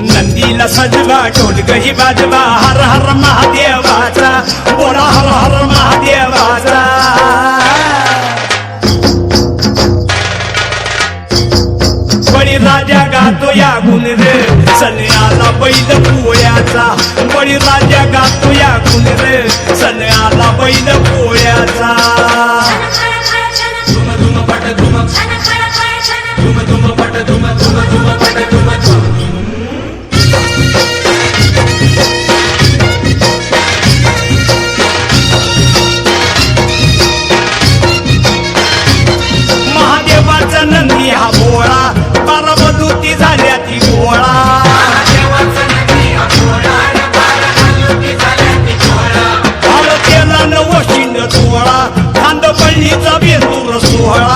नंदीला सजवा ढोलकही वाजवा हर हर महादेवाचा बोला हर हर महादेवाचा बळीराजा गातो या गुण रे सण आला बैल पोळ्याचा बळीराजा गातो या गुण रे सण आला बैल पोळ्याचा धुम धुम पट धुम धुम धुम पट धुम धुम धुम पट धुम महादेवाचा नंदी हा भोळा बारामधुती झाल्या ती गोळा केला नवशिंड सोहळा खांदपळणीचा बेंदूर सोहळा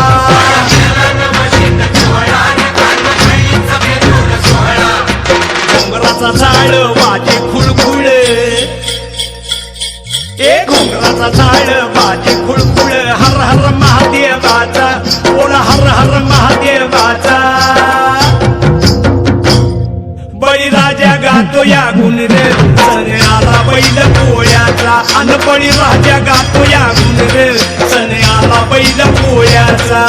घोंगराचा झाड वाजे खुळखुळ घोंगराचा झाड वाजे खुळखुळ हर हर महादेवाचा बोला हर हर महादेवाचा बळीराजा गातो या गुण रे सण आला बैल पोळ्याचा अन बळीराजा गातो या गुण रे सण आला बैल पोळ्याचा